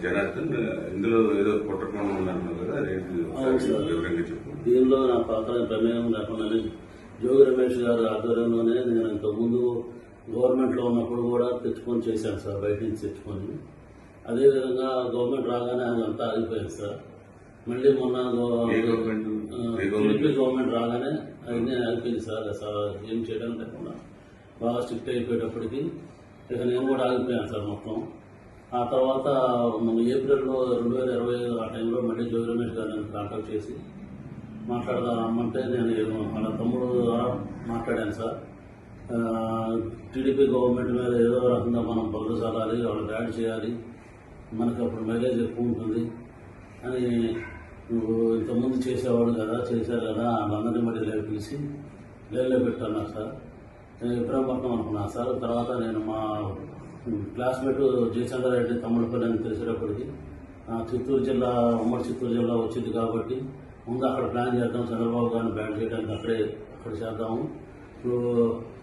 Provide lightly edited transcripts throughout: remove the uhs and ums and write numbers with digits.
జనార్దన్, ఇందులో ఏదో కుట్రకోణం ఉందన్నారు కదా, వివరంగా చెప్పు. దీనిలో నా పాత్ర ప్రమేయం లేకుండానే జోగి రమేష్ గారి ఆధ్వర్యంలోనే నేను ఇంతకుముందు గవర్నమెంట్లో ఉన్నప్పుడు కూడా తెచ్చుకొని చేశాను సార్, బయట నుంచి తెచ్చుకొని. అదేవిధంగా గవర్నమెంట్ రాగానే అదంతా ఆగిపోయింది సార్. మళ్ళీ మొన్న టీడీపీ గవర్నమెంట్ రాగానే అవన్నీ ఆగిపోయింది సార్. అసలు ఏం చేయడం లేకుండా బాగా స్ట్రిక్ట్ అయిపోయేటప్పటికి ఇక నేను కూడా ఆగిపోయాను సార్ మొత్తం. ఆ తర్వాత మన ఏప్రిల్లో 2025 ఆ టైంలో మళ్ళీ జోగి రమేష్ గారు నన్ను కాంటాక్ట్ చేసి మాట్లాడదాం రమ్మంటే నేను వాళ్ళ తమ్ముడు ద్వారా మాట్లాడాను సార్. టీడీపీ గవర్నమెంట్ మీద ఏదో రకంగా మనం బదులు చల్లాలి, వాళ్ళకి యాడ్ చేయాలి, మనకి అప్పుడు మైలేజ్ ఎక్కువ ఉంటుంది అని నువ్వు ఇంతకుముందు చేసేవాడు కదా, చేశారు కదా, వాళ్ళందరినీ మళ్ళీ పిలిచి లేలో పెట్టన్నారు సార్. నేను ఇబ్రాహీంపట్నం అనుకున్నాను సార్. తర్వాత నేను మా క్లాస్మేట్ జయచంద్రారెడ్డి తమ్ముడిపల్లి అని తెలిసేటప్పటికి చిత్తూరు జిల్లా, ఉమ్మడి చిత్తూరు జిల్లా వచ్చింది కాబట్టి ముందు అక్కడ ప్లాన్ చేద్దాం, చంద్రబాబు గారిని బ్యాన్ చేయడానికి అక్కడ చేద్దాము. ఇప్పుడు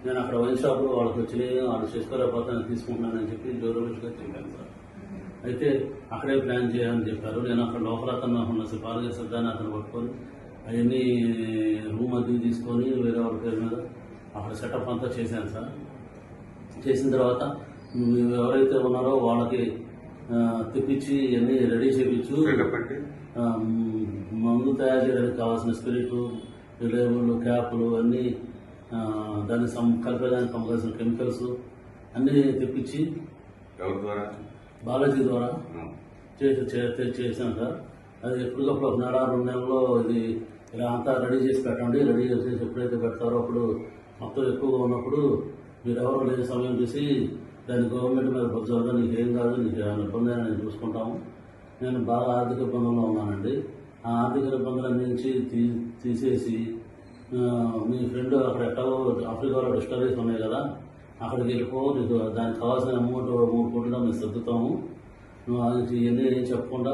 నేను అక్కడ వైన్ షాప్లో వాళ్ళకి వచ్చినాయి, వాళ్ళు చేసుకోలేకపోతే నేను తీసుకుంటున్నానని చెప్పి జోగి రమేష్ గారు చెప్పాను సార్. అయితే అక్కడే ప్లాన్ చేయాలని చెప్పారు. నేను అక్కడ లోపల అతను ఉన్న సిపాలుగా సిద్ధాన్ని అతను పట్టుకొని అవన్నీ రూమ్ అది తీసుకొని వేరే వాళ్ళ పేరు మీద అక్కడ సెటప్ అంతా చేశాను సార్. చేసిన తర్వాత ఎవరైతే ఉన్నారో వాళ్ళకి తెప్పించి అన్నీ రెడీ చేయించు, మందు తయారు చేయడానికి కావాల్సిన స్పిరిట్, లేబుల్, క్యాప్లు అన్నీ, దాన్ని కలిపేదానికి కావాల్సిన కెమికల్స్ అన్నీ తెప్పించి బాలాజీ ద్వారా చేశాను సార్. అది ఎప్పటికప్పుడు 1.5-2 నెలల్లో ఇది ఇలా అంతా రెడీ చేసి పెట్టండి. రెడీ చేసి ఎప్పుడైతే పెడతారో అప్పుడు మొత్తం ఎక్కువగా ఉన్నప్పుడు మీరు ఎవరు లేని సమయం చూసి దాన్ని గవర్నమెంట్ మీద బొజ్జాలి, నీకు ఏం కాదు, నీకు ఏమైనా ఇబ్బంది అయినా నేను చూసుకుంటాము. నేను బాగా ఆర్థిక ఇబ్బందుల్లో ఉన్నానండి. ఆ ఆర్థిక ఇబ్బందులన్నీ నుంచి తీసేసి మీ ఫ్రెండ్ అక్కడ ఎట్టో ఆఫ్రికాలో డిస్టరీస్ ఉన్నాయి కదా, అక్కడికి వెళ్ళిపో, నీకు దానికి కావాల్సిన అమౌంట్ 3 కోట్లుగా మేము సర్దుతాము, నువ్వు అది ఇవన్నీ ఏం చెప్పకుండా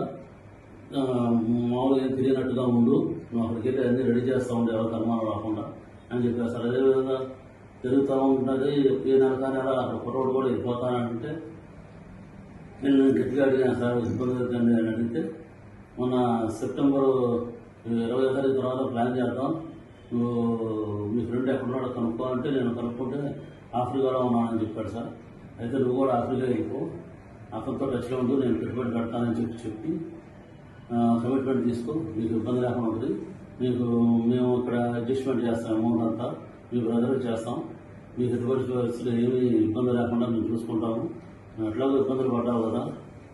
మామూలుగా ఏం తిరిగినట్టుగా ఉండు, నువ్వు అక్కడికి వెళ్ళి అన్నీ రెడీ చేస్తూ ఉండే ఎవరికి అనుమానం రాకుండా అని చెప్పారు సార్. అదేవిధంగా తిరుగుతూ ఉంటుంది. ఏ నెల అక్కడ కుర్రోడు కూడా వెళ్ళిపోతానంటే నేను గట్టిగా అడిగాను సార్, ఇబ్బంది అవుతుంది అని అడిగితే మొన్న సెప్టెంబర్ 20వ తారీఖు తర్వాత ప్లాన్ చేద్దాం, నువ్వు మీ ఫ్రెండ్ ఎక్కడున్నాడో కనుక్కో అంటే నేను కనుక్కుంటే ఆఫ్రికాలో ఉన్నానని చెప్పాడు సార్. అయితే నువ్వు కూడా ఆఫ్రికా వెళ్ళిపో, అతనితో టచ్లో ఉండు, నేను పెట్టుబడి పెడతానని చెప్పి కమిట్మెంట్ తీసుకో, నీకు ఇబ్బంది లేకుండా ఉంటుంది, మేము ఇక్కడ అడ్జస్ట్మెంట్ చేస్తాం, అమౌంట్ అంతా మీ బ్రదర్కి చేస్తాం, మీకు ఎటువంటి పరిస్థితులు ఏమీ ఇబ్బంది లేకుండా మేము చూసుకుంటాము, ఎట్లాగో ఇబ్బందులు పడ్డావు కదా,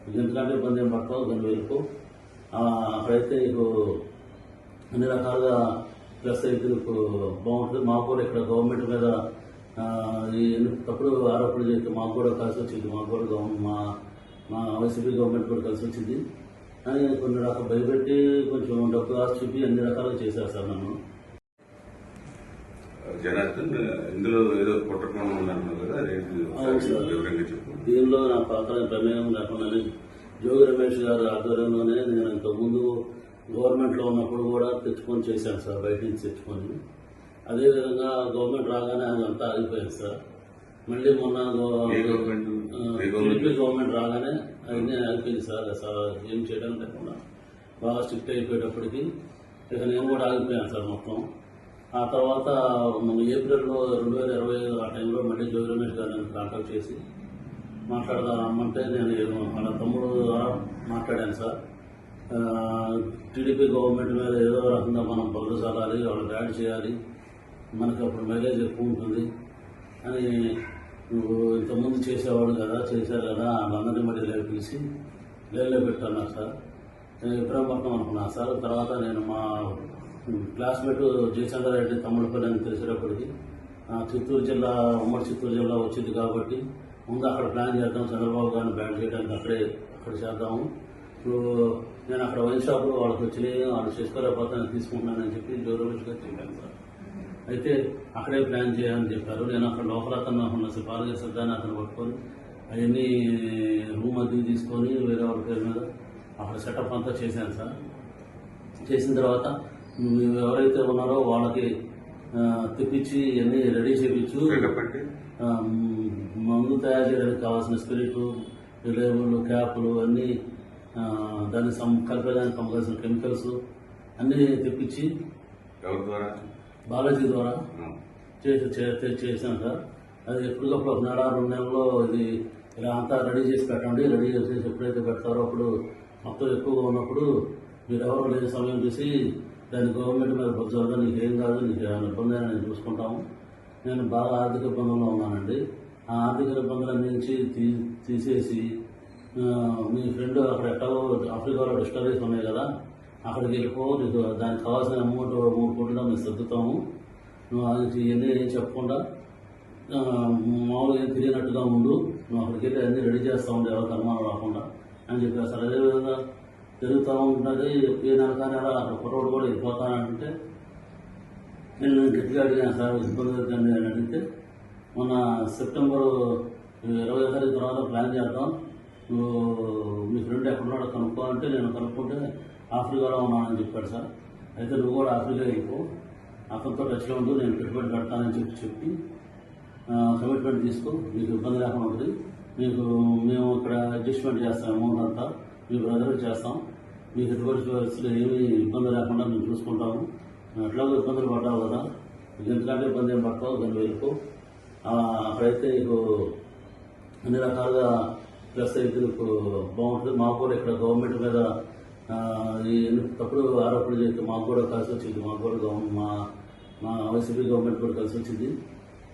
ఎందుకంటే ఇబ్బంది ఏం పడతావు, దాన్ని వెళ్ళిపో, అక్కడైతే నీకు అన్ని రకాలుగా ప్లస్ అయితే నీకు బాగుంటుంది. మాకు కూడా ఇక్కడ గవర్నమెంట్ మీద తప్పుడు ఆరోపణలు చేస్తే మాకు కూడా కలిసి వచ్చింది, మాకు కూడా మా వైసీపీ గవర్నమెంట్ కూడా కలిసి వచ్చింది అని కొన్ని రకాలు భయపెట్టి కొంచెం డబ్బు ఆశ చూపి అన్ని రకాలుగా చేశారు సార్ నన్ను. జనార్దన్, ఇందులో ఏదో కుట్రకోణం ఉందన్నారు కదా, వివరంగా చెప్పు. దీనిలో నా పాత్ర ప్రమేయం లేకుండానే జోగి రమేష్ గారి ఆధ్వర్యంలోనే నేను ఇంతకుముందు గవర్నమెంట్లో ఉన్నప్పుడు కూడా తెచ్చుకొని చేశాను సార్, బయట నుంచి తెచ్చుకొని. అదేవిధంగా గవర్నమెంట్ రాగానే అదంతా ఆగిపోయింది సార్. మళ్ళీ మొన్న టీడీపీ గవర్నమెంట్ రాగానే అవన్నీ ఆగిపోయింది సార్. అసలు ఏం చేయడం లేకుండా బాగా స్ట్రిక్ట్ అయిపోయేటప్పటికి ఇక నేను కూడా ఆగిపోయాను సార్ మొత్తం. ఆ తర్వాత మన ఏప్రిల్లో 2025 ఆ టైంలో మళ్ళీ జోగి రమేష్ గారు నన్ను కాంటాక్ట్ చేసి మాట్లాడదాం రమ్మంటే నేను వాళ్ళ తమ్ముడు ద్వారా మాట్లాడాను సార్. టీడీపీ గవర్నమెంట్ మీద ఏదో రకంగా మనం బదులు చల్లాలి, వాళ్ళకి యాడ్ చేయాలి, మనకి అప్పుడు మైలేజ్ ఎక్కువ ఉంటుంది అని నువ్వు ఇంతకుముందు చేసేవాడు కదా, చేశారు కదా, వాళ్ళందరినీ మళ్ళీ పిలిచి లేలో పెట్టన్నారు సార్. నేను ఇబ్రాహీంపట్నం అనుకున్నాను సార్. తర్వాత నేను మా క్లాస్మేట్ జయచంద్రారెడ్డి తమ్ముడిపల్లి అని తెలిసేటప్పటికి చిత్తూరు జిల్లా, ఉమ్మడి చిత్తూరు జిల్లా వచ్చింది కాబట్టి ముందు అక్కడ ప్లాన్ చేద్దాం, చంద్రబాబు గారిని బ్యాన్ చేయడానికి అక్కడ చేద్దాము. ఇప్పుడు నేను అక్కడ వైన్ షాప్లో వాళ్ళకి వచ్చినాయి, వాళ్ళు చేసుకోలేకపోతే నేను తీసుకుంటున్నానని చెప్పి జోగి రమేష్ గారు చెప్పాను సార్. అయితే అక్కడే ప్లాన్ చేయాలని చెప్పారు. నేను అక్కడ లోపల అతను ఉన్న సిపాలుగా సిద్ధాన్ని అతను పట్టుకొని అవన్నీ రూమ్ అది తీసుకొని వేరే వాళ్ళ పేరు మీద అక్కడ సెటప్ అంతా చేశాను సార్. చేసిన తర్వాత ఎవరైతే ఉన్నారో వాళ్ళకి తెప్పించి అన్నీ రెడీ చేయించు, మందు తయారు చేయడానికి కావాల్సిన స్పిరిట్, లేబుల్, క్యాప్లు అన్నీ, దాన్ని కలిపేదానికి కావాల్సిన కెమికల్స్ అన్నీ తెప్పించి ఎవరి ద్వారా? బాలాజీ ద్వారా ఆ. చేశాను సార్. అది ఎప్పటికప్పుడు ఒక నెల 2 నెలల్లో ఇది ఇలా అంతా రెడీ చేసి పెట్టండి. రెడీ చేసి ఎప్పుడైతే పెడతారో అప్పుడు మొత్తం ఎక్కువగా ఉన్నప్పుడు మీరు ఎవరు లేని సమయం చూసి దాన్ని గవర్నమెంట్ మీద బుజ్జారుగా నీకు ఏం కాదు, నీకు ఏమైనా ఇబ్బంది అయినా నేను చూసుకుంటాము. నేను బాగా ఆర్థిక ఇబ్బందుల్లో ఉన్నానండి. ఆ ఆర్థిక ఇబ్బందులన్నీ నుంచి తీసేసి మీ ఫ్రెండ్ అక్కడ ఎక్కడో ఆఫ్రికాలో డిస్టరీస్ ఉన్నాయి కదా, అక్కడికి వెళ్ళిపో, నీకు దానికి కావాల్సిన అమౌంట్ 3 కోట్లుగా మేము సర్దుతాము. నువ్వు అది ఇవన్నీ ఏం చెప్పకుండా మామూలుగా ఏం తెలియనట్టుగా ఉండు, నువ్వు అక్కడికి వెళ్ళి అన్నీ రెడీ చేస్తూ ఉండే ఎవరికి అనుమానం రాకుండా అని చెప్పారు సార్. అదేవిధంగా తిరుగుతూ ఉంటుంది. ఏ నెలకానే అక్కడ కుర్రోడు కూడా వెళ్ళిపోతానంటే నేను గట్టిగా అడిగాను సార్, ఇబ్బంది అవుతుంది అని అడిగితే మొన్న సెప్టెంబర్ 20వ తారీఖు తర్వాత ప్లాన్ చేద్దాం, నువ్వు మీ ఫ్రెండ్ ఎక్కడున్నాడో కనుక్కో అంటే నేను కనుక్కుంటే ఆఫ్రికాలో ఉన్నానని చెప్పాడు సార్. అయితే నువ్వు కూడా ఆఫ్రికా వెళ్ళిపో, అతనితో టచ్లో ఉండు, నేను పెట్టుబడి పెడతానని చెప్పి కమిట్మెంట్ తీసుకో, మీకు ఇబ్బంది లేకుండా ఉంటుంది. మేము ఇక్కడ అడ్జస్ట్మెంట్ చేస్తాం, అమౌంట్ అంతా మీ బ్రదర్కి చేస్తాం, మీకు ఎటువంటి పరిస్థితులు ఏమీ ఇబ్బంది లేకుండా మేము చూసుకుంటాము. ఎట్లాగో ఇబ్బందులు పడ్డావు కదా, మీకు ఎందుకంటే ఇబ్బంది ఏం పడతావు, దాన్ని వెళ్ళిపో. అక్కడైతే నీకు అన్ని రకాలుగా ప్లస్ అయితే నీకు బాగుంటుంది. మాకు కూడా ఇక్కడ గవర్నమెంట్ మీద ఈ తప్పుడు ఆరోపణలు చేస్తే మాకు కూడా కలిసి వచ్చింది, మాకు కూడా మా వైసీపీ గవర్నమెంట్ కూడా కలిసి వచ్చింది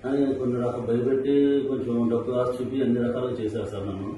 అని కొన్ని రకాలు భయపెట్టి కొంచెం డబ్బు ఆశ చూపి అన్ని రకాలుగా చేశారు సార్ నన్ను.